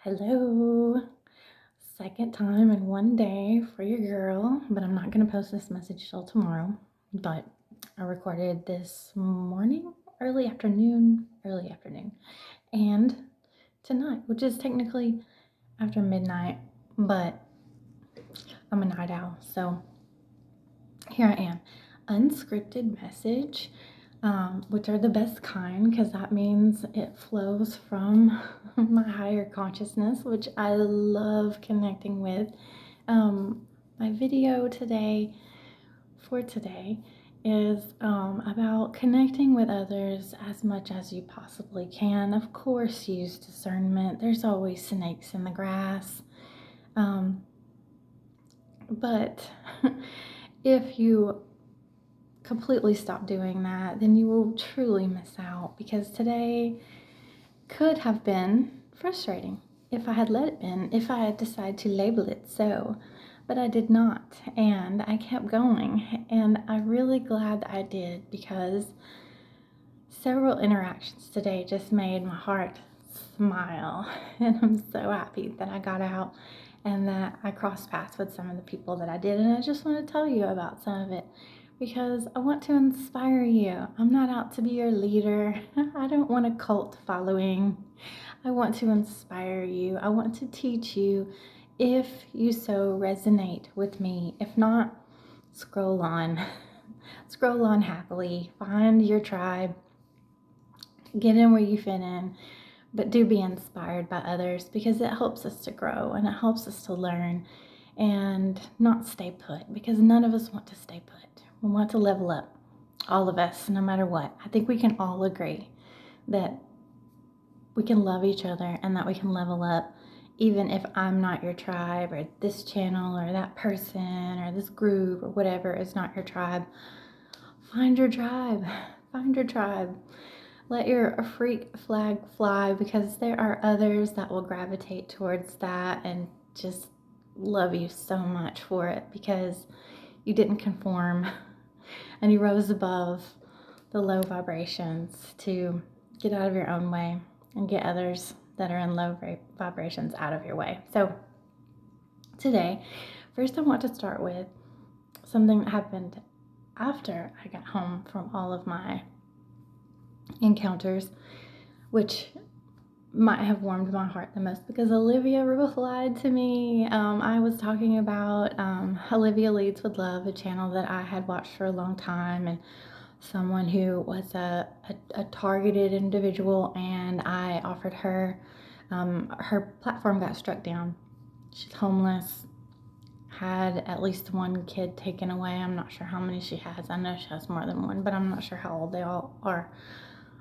Hello. Second time in one day for your girl, but I'm not going to post this message till tomorrow. But I recorded this morning, early afternoon, and tonight, which is technically after midnight, but I'm a night owl, so here I am. Unscripted message, which are the best kind because that means it flows from my higher consciousness, which I love connecting with. My video for today is about connecting with others as much as you possibly can. Of course, use discernment. There's always snakes in the grass. But if you completely stop doing that, then you will truly miss out because today could have been frustrating if I had let it been, if I had decided to label it so. But I did not, and I kept going, and I'm really glad that I did because several interactions today just made my heart smile, and I'm so happy that I got out and that I crossed paths with some of the people that I did, and I just want to tell you about some of it because I want to inspire you. I'm not out to be your leader. I don't want a cult following. I want to inspire you. I want to teach you if you so resonate with me. If not, scroll on. Scroll on happily. Find your tribe. Get in where you fit in, but do be inspired by others because it helps us to grow and it helps us to learn and not stay put because none of us want to stay put. We want to level up, all of us, no matter what. I think we can all agree that we can love each other and that we can level up even if I'm not your tribe or this channel or that person or this group or whatever is not your tribe. Find your tribe. Find your tribe. Let your freak flag fly because there are others that will gravitate towards that and just love you so much for it because you didn't conform and you rose above the low vibrations to get out of your own way and get others that are in low vibrations out of your way. So today, first I want to start with something that happened after I got home from all of my encounters, which might have warmed my heart the most because Olivia replied to me. I was talking about Olivia Leads with Love, a channel that I had watched for a long time, and someone who was a targeted individual, and I offered her, her platform got struck down. She's homeless, had at least one kid taken away. I'm not sure how many she has. I know she has more than one, but I'm not sure how old they all are.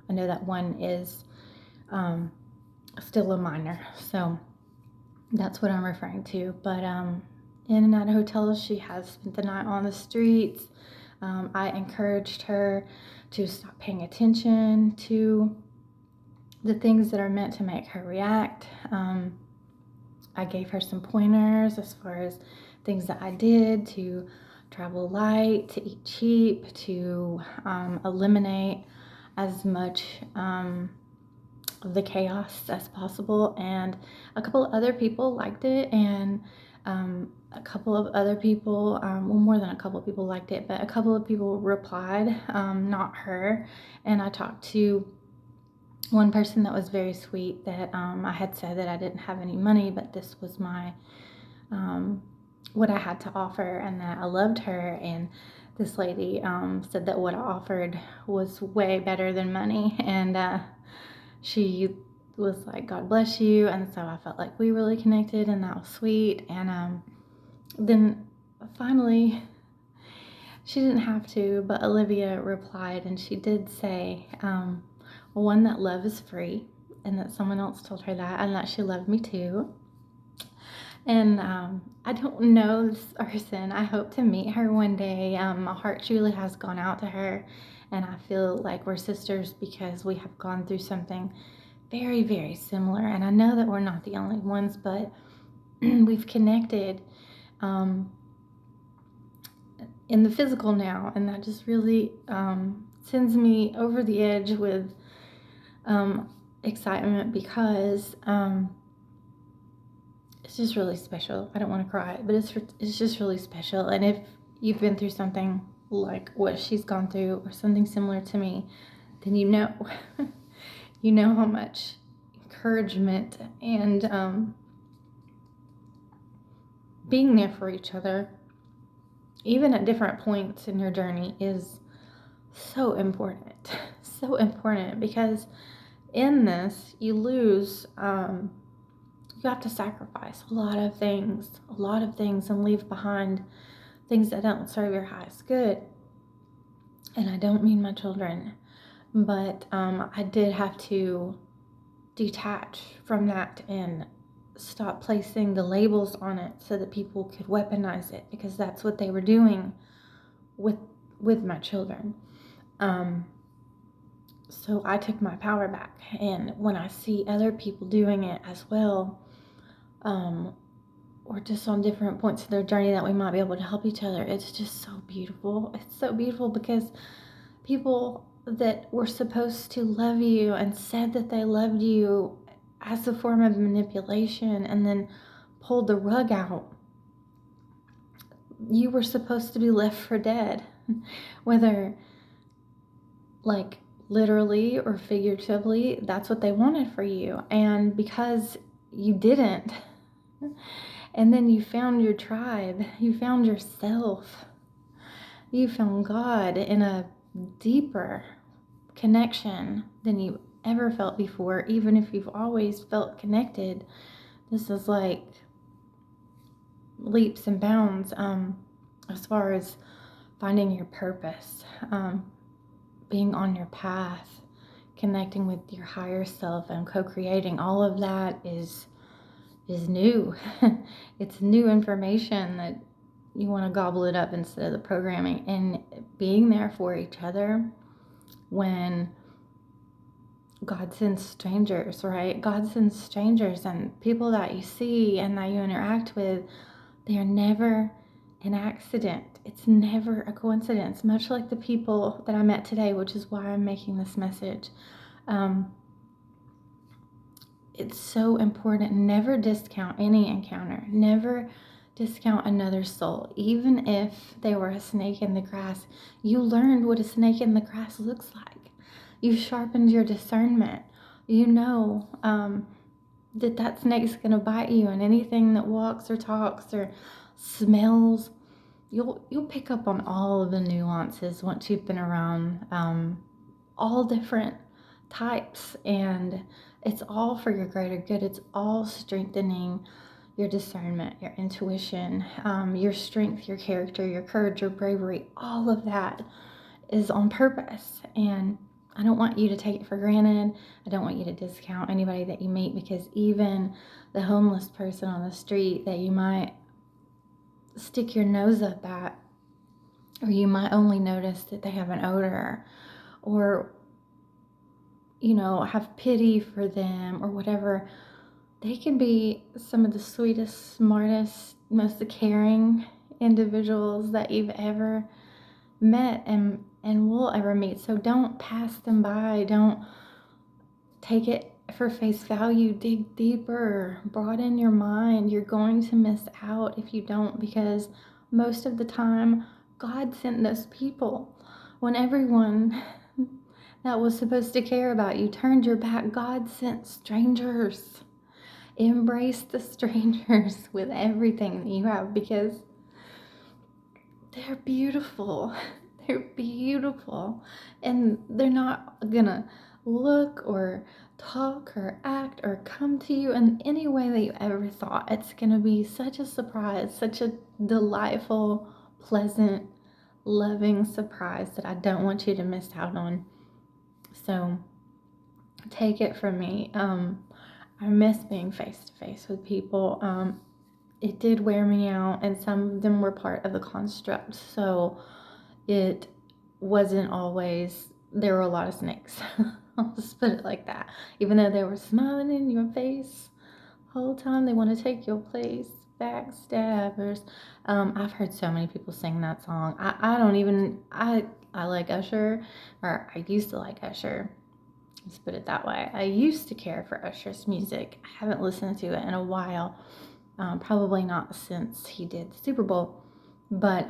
I know that one is still a minor, so that's what I'm referring to. But in and out of hotels, she has spent the night on the streets. I encouraged her to stop paying attention to the things that are meant to make her react. I gave her some pointers as far as things that I did to travel light, to eat cheap, to eliminate as much of the chaos as possible. And a couple of other people liked it, and a couple of other people, well, more than a couple of people liked it, but a couple of people replied, not her. And I talked to one person that was very sweet that I had said that I didn't have any money, but this was my what I had to offer and that I loved her. And this lady said that what I offered was way better than money, and she was like, God bless you. And so I felt like we really connected, and that was sweet. And then finally, she didn't have to, but Olivia replied, and she did say, one, that love is free, and that someone else told her that, and that she loved me too. And I don't know this person. I hope to meet her one day. My heart truly has gone out to her, and I feel like we're sisters because we have gone through something very, very similar. And I know that we're not the only ones, but we've connected in the physical now, and that just really sends me over the edge with excitement because it's just really special. I don't want to cry, but it's just really special. And if you've been through something like what she's gone through or something similar to me, then you know, you know how much encouragement and being there for each other, even at different points in your journey, is so important. So important, because in this, you lose, you have to sacrifice a lot of things, and leave behind things that don't serve your highest good. And I don't mean my children, but I did have to detach from that and stop placing the labels on it so that people could weaponize it, because that's what they were doing with my children. So I took my power back, and when I see other people doing it as well, or just on different points of their journey that we might be able to help each other, it's just so beautiful. It's so beautiful, because people that were supposed to love you and said that they loved you as a form of manipulation, and then pulled the rug out. You were supposed to be left for dead, whether like literally or figuratively. That's what they wanted for you. And because you didn't, and then you found your tribe, you found yourself, you found God in a deeper connection than you ever felt before. Even if you've always felt connected, this is like leaps and bounds as far as finding your purpose, being on your path, connecting with your higher self, and co-creating. All of that is new. It's new information that you want to gobble it up instead of the programming. And being there for each other when God sends strangers, right? God sends strangers, and people that you see and that you interact with, they are never an accident. It's never a coincidence, much like the people that I met today, which is why I'm making this message. It's so important. Never discount any encounter. Never discount another soul. Even if they were a snake in the grass, you learned what a snake in the grass looks like. You sharpened your discernment. You know that snake's going to bite you, and anything that walks or talks or smells, you'll pick up on all of the nuances once you've been around all different types, and it's all for your greater good. It's all strengthening your discernment, your intuition, your strength, your character, your courage, your bravery. All of that is on purpose, and I don't want you to take it for granted. I don't want you to discount anybody that you meet, because even the homeless person on the street that you might stick your nose up at, or you might only notice that they have an odor, or have pity for them or whatever, they can be some of the sweetest, smartest, most caring individuals that you've ever met and will ever meet. So don't pass them by. Don't take it for face value. Dig deeper. Broaden your mind. You're going to miss out if you don't, because most of the time, God sent those people. When everyone that was supposed to care about you turned your back, God sent strangers. Embrace the strangers with everything that you have, because they're beautiful. They're beautiful. And they're not gonna look or talk or act or come to you in any way that you ever thought. It's gonna be such a surprise, such a delightful, pleasant, loving surprise that I don't want you to miss out on. So take it from me. I miss being face to face with people. It did wear me out, and some of them were part of the construct. So it wasn't always, there were a lot of snakes. I'll just put it like that. Even though they were smiling in your face the whole time, they want to take your place. Backstabbers. I've heard so many people sing that song. I like Usher, or I used to like Usher. Let's put it that way. I used to care for Usher's music. I haven't listened to it in a while, Probably not since he did the Super Bowl, but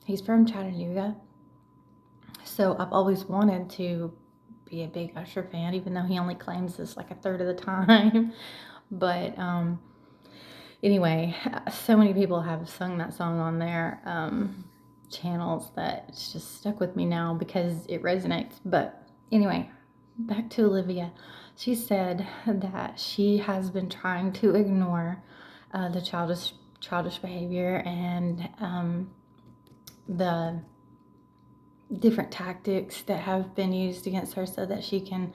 he's from Chattanooga. So I've always wanted to be a big Usher fan, even though he only claims this like a third of the time. But anyway, so many people have sung that song on their channels that it's just stuck with me now because it resonates. But anyway, back to Olivia. She said that she has been trying to ignore the childish behavior and the different tactics that have been used against her so that she can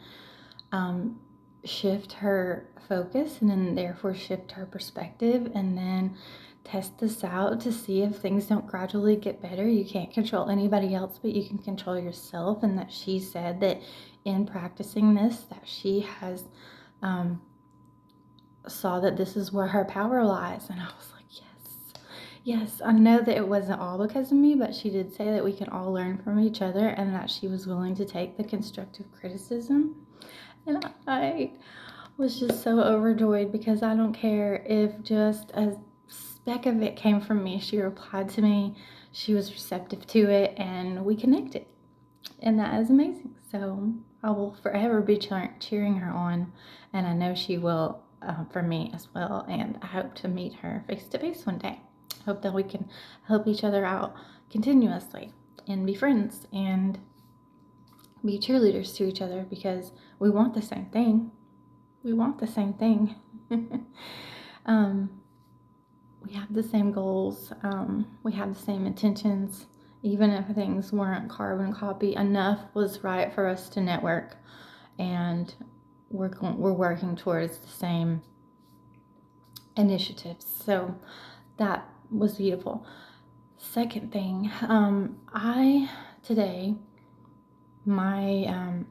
um, shift her focus and then therefore shift her perspective and then test this out to see if things don't gradually get better. You can't control anybody else, but you can control yourself. And that she said that in practicing this, that she has saw that this is where her power lies. And I was like, yes, I know that it wasn't all because of me, but she did say that we can all learn from each other and that she was willing to take the constructive criticism. And I was just so overjoyed because I don't care if just a speck of it came from me. She replied to me, she was receptive to it, and we connected. And that is amazing. So I will forever be cheering her on, and I know she will for me as well. And I hope to meet her face to face one day. Hope that we can help each other out continuously and be friends and be cheerleaders to each other because we want the same thing. We want the same thing. We have the same goals. We have the same intentions. Even if things weren't carbon copy, enough was right for us to network, and we're working towards the same initiatives. So that was beautiful. Second thing, I today I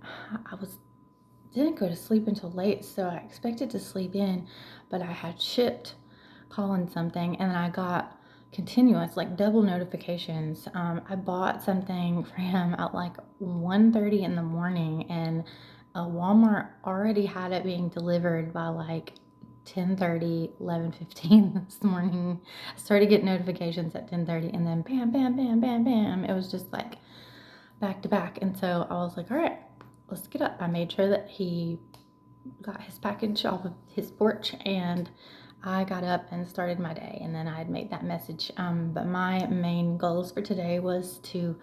didn't go to sleep until late, so I expected to sleep in, but I had shipped Colin something, and then I got continuous, like double notifications. I bought something for him at like 1:30 in the morning, and Walmart already had it being delivered by like 10:30, 11:15 this morning. I started getting notifications at 10:30, and then bam, bam, bam, bam, bam. It was just like back to back, and so I was like, all right, let's get up. I made sure that he got his package off of his porch, and I got up and started my day, and then I had made that message. But my main goals for today was to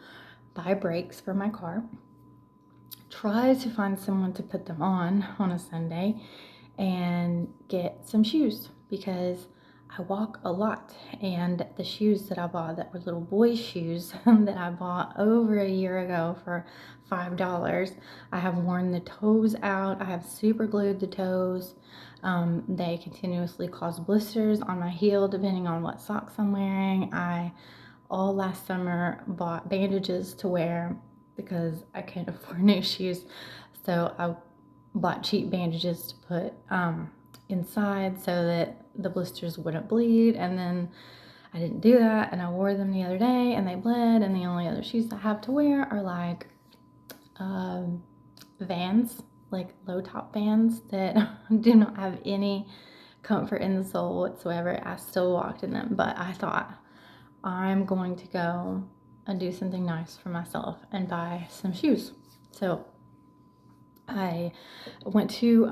buy brakes for my car, try to find someone to put them on a Sunday, and get some shoes because I walk a lot, and the shoes that I bought that were little boy shoes that I bought over a year ago for $5, I have worn the toes out. I have super glued the toes. They continuously cause blisters on my heel depending on what socks I'm wearing. I all last summer bought bandages to wear because I can't afford new shoes. So I bought cheap bandages to put inside so that the blisters wouldn't bleed. And then I didn't do that, and I wore them the other day and they bled. And the only other shoes I have to wear are like Vans, like low top Vans that do not have any comfort in the sole whatsoever. I still walked in them, but I thought I'm going to go and do something nice for myself and buy some shoes. So I went to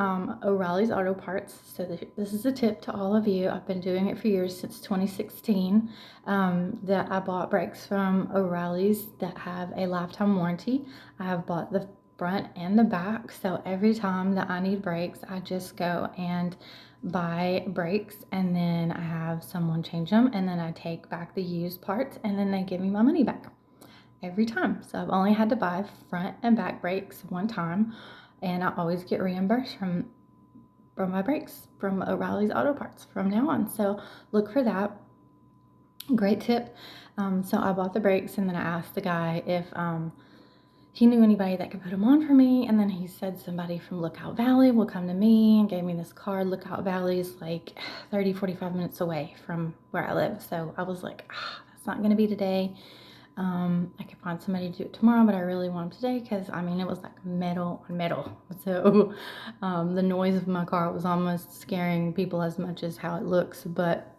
O'Reilly's Auto Parts. So this is a tip to all of you. I've been doing it for years, since 2016, that I bought brakes from O'Reilly's that have a lifetime warranty. I have bought the front and the back. So every time that I need brakes, I just go and buy brakes, and then I have someone change them, and then I take back the used parts, and then they give me my money back every time. So I've only had to buy front and back brakes one time, and I always get reimbursed from my brakes from O'Reilly's Auto Parts from now on. So look for that. Great tip. So I bought the brakes, and then I asked the guy if he knew anybody that could put them on for me, and then he said somebody from Lookout Valley will come to me and gave me this card. Lookout Valley is like 30-45 minutes away from where I live, so I was like, that's not gonna be today. I could find somebody to do it tomorrow, but I really want them today because, I mean, it was like metal on metal. So the noise of my car was almost scaring people as much as how it looks. But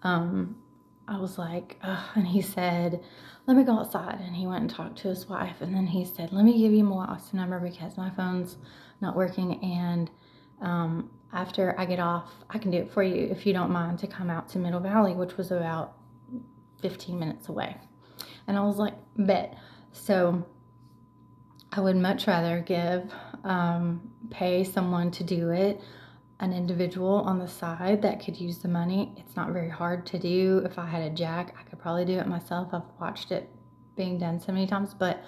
I was like, ugh. And he said, let me go outside. And he went and talked to his wife. And then he said, let me give you Milwaukee's number because my phone's not working. And after I get off, I can do it for you if you don't mind to come out to Middle Valley, which was about 15 minutes away. And I was like, bet. So I would much rather pay someone to do it, an individual on the side that could use the money. It's not very hard to do. If I had a jack, I could probably do it myself. I've watched it being done so many times. But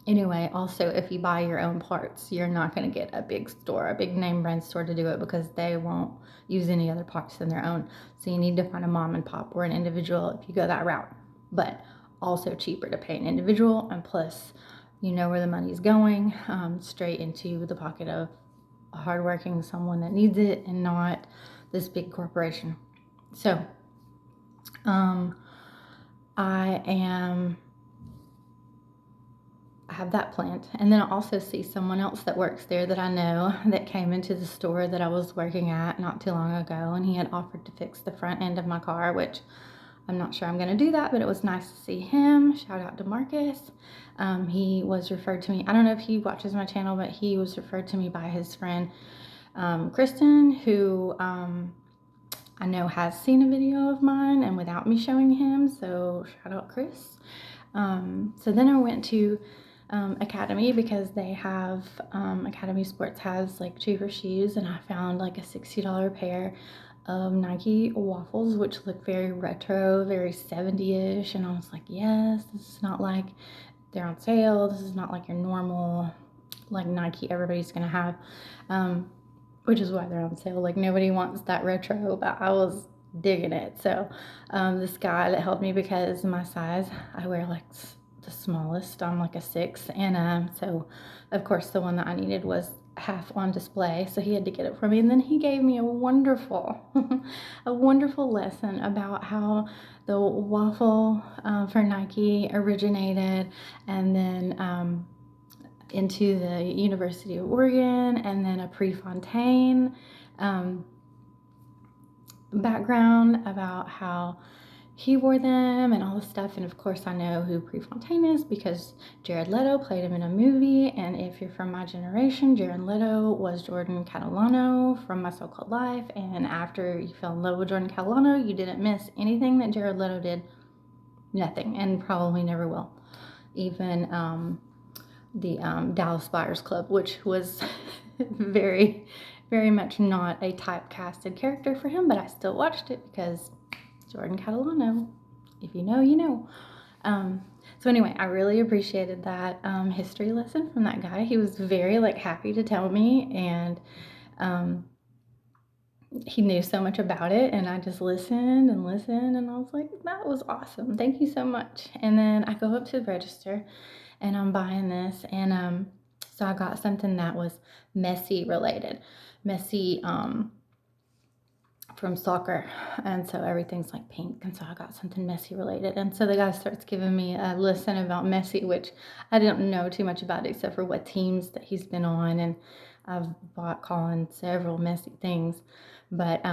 anyway, also, if you buy your own parts, you're not going to get a big store, a big name brand store to do it because they won't use any other parts than their own. So you need to find a mom and pop or an individual if you go that route. But also cheaper to pay an individual, and plus, you know where the money's going, straight into the pocket of a hardworking someone that needs it and not this big corporation. So, I have that planned. And then I also see someone else that works there that I know that came into the store that I was working at not too long ago, and he had offered to fix the front end of my car, which I'm not sure I'm going to do that, but it was nice to see him. Shout out to Marcus. He was referred to me. I don't know if he watches my channel, but he was referred to me by his friend, Kristen, who I know has seen a video of mine and without me showing him. So shout out Chris. So then I went to Academy because they have Academy Sports has like cheaper shoes, and I found like a $60 pair of Nike waffles, which look very retro, very 70ish, and I was like, yes, this is not like they're on sale. This is not like your normal like Nike everybody's gonna have, which is why they're on sale. Like nobody wants that retro, but I was digging it. So this guy that helped me, because my size, I wear like the smallest. I'm like a 6, and so of course the one that I needed was half on display, so he had to get it for me. And then he gave me a wonderful a wonderful lesson about how the waffle for Nike originated, and then into the University of Oregon, and then a Prefontaine background about how he wore them and all this stuff. And of course I know who Prefontaine is because Jared Leto played him in a movie. And if you're from my generation, Jared Leto was Jordan Catalano from My So-Called Life. And after you fell in love with Jordan Catalano, you didn't miss anything that Jared Leto did. Nothing, and probably never will. Even the Dallas Buyers Club, which was very, very much not a typecasted character for him, but I still watched it because Jordan Catalano, if you know, you know. So anyway, I really appreciated that history lesson from that guy. He was very like happy to tell me, and he knew so much about it, and I just listened and listened, and I was like, that was awesome. Thank you so much. And then I go up to the register and I'm buying this, and so I got something that was Messi related. Messi from soccer, and so everything's like pink, and so I got something Messi related. And so the guy starts giving me a lesson about Messi, which I didn't know too much about except for what teams that he's been on, and I've bought Colin several Messi things. But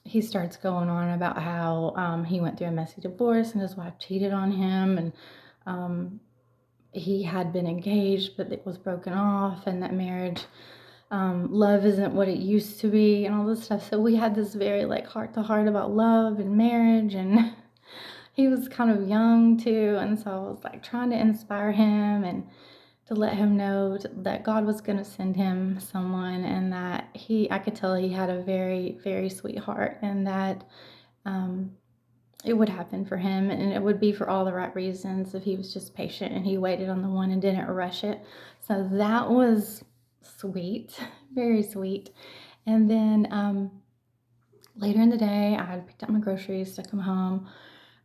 he starts going on about how he went through a messy divorce and his wife cheated on him, and he had been engaged but it was broken off, and that marriage, love isn't what it used to be, and all this stuff. So we had this very like heart to heart about love and marriage, and he was kind of young too, and so I was like trying to inspire him and to let him know that God was going to send him someone, and that I could tell he had a very, very sweet heart, and that it would happen for him, and it would be for all the right reasons if he was just patient and he waited on the one and didn't rush it. So that was sweet, very sweet. And then later in the day, I had picked up my groceries, took them home,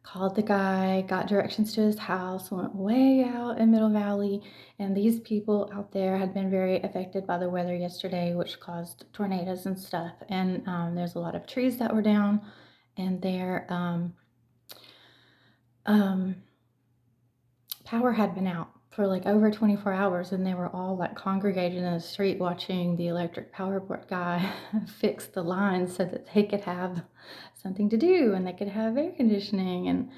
called the guy, got directions to his house, went way out in Middle Valley, and these people out there had been very affected by the weather yesterday, which caused tornadoes and stuff. And there's a lot of trees that were down, and um, power had been out for like over 24 hours, and they were all like congregated in the street watching the electric power board guy fix the lines so that they could have something to do and they could have air conditioning and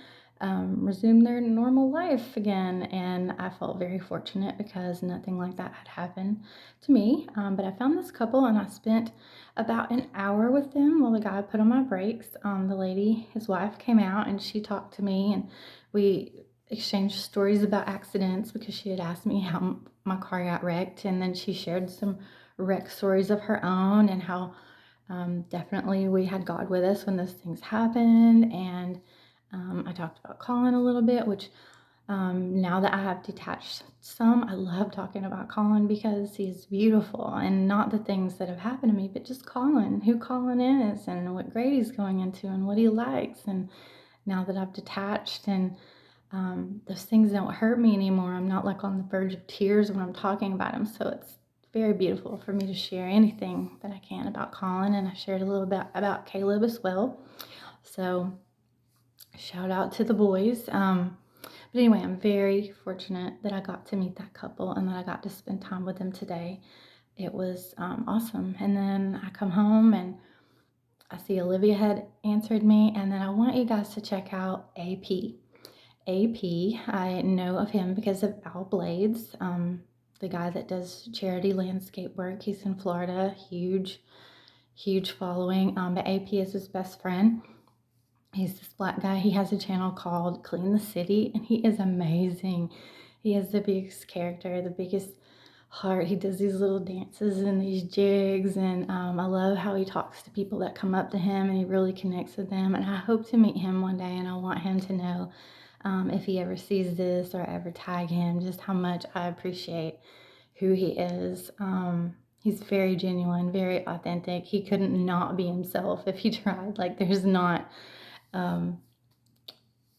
resume their normal life again. And I felt very fortunate because nothing like that had happened to me. But I found this couple and I spent about an hour with them while the guy put on my brakes. The lady, his wife, came out and she talked to me, and we exchanged stories about accidents because she had asked me how my car got wrecked, and then she shared some wreck stories of her own and how definitely we had God with us when those things happened. And I talked about Colin a little bit, which now that I have detached some, I love talking about Colin because he's beautiful, and not the things that have happened to me, but just Colin, who Colin is and what grade he's going into and what he likes. And now that I've detached and those things don't hurt me anymore, I'm not like on the verge of tears when I'm talking about him. So it's very beautiful for me to share anything that I can about Colin. And I shared a little bit about Caleb as well. So shout out to the boys. But anyway, I'm very fortunate that I got to meet that couple and that I got to spend time with them today. It was awesome. And then I come home and I see Olivia had answered me. And then I want you guys to check out AP. AP, I know of him because of Al Blades, the guy that does charity landscape work. He's in Florida, huge following. But AP is his best friend. He's this black guy. He has a channel called Clean the City, and he is amazing. He has the biggest character, the biggest heart. He does these little dances and these jigs, and I love how he talks to people that come up to him, and he really connects with them. And I hope to meet him one day, and I want him to know, if he ever sees this or I ever tag him, just how much I appreciate who he is. He's very genuine, very authentic. He couldn't not be himself if he tried. Like, there's not um,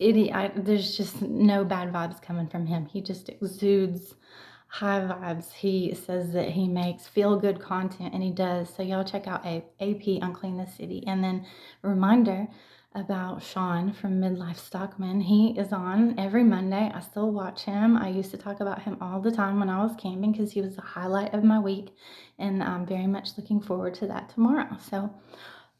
there's just no bad vibes coming from him. He just exudes high vibes. He says that he makes feel good content, and he does. So y'all check out AP on Clean the City. And then reminder about Sean from Midlife Stockman. He is on every Monday. I still watch him. I used to talk about him all the time when I was camping because he was the highlight of my week, and I'm very much looking forward to that tomorrow. So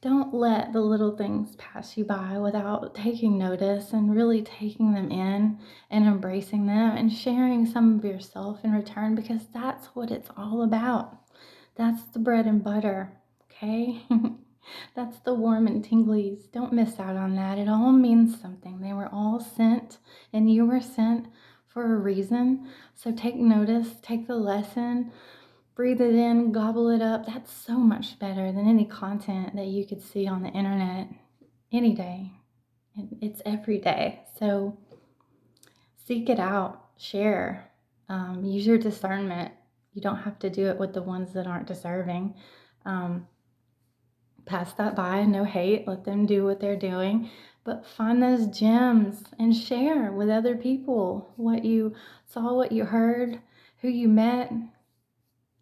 don't let the little things pass you by without taking notice and really taking them in and embracing them and sharing some of yourself in return, because that's what it's all about. That's the bread and butter, okay? That's the warm and tinglies. Don't miss out on that. It all means something. They were all sent, and you were sent for a reason. So take notice, take the lesson, breathe it in, gobble it up. That's so much better than any content that you could see on the internet any day. It's every day. So seek it out, share, use your discernment. You don't have to do it with the ones that aren't deserving. Um, Pass that by, no hate, let them do what they're doing. But find those gems and share with other people what you saw, what you heard, who you met.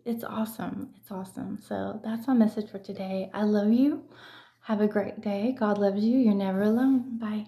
It's awesome. It's awesome. So that's my message for today. I love you. Have a great day. God loves you. You're never alone. Bye.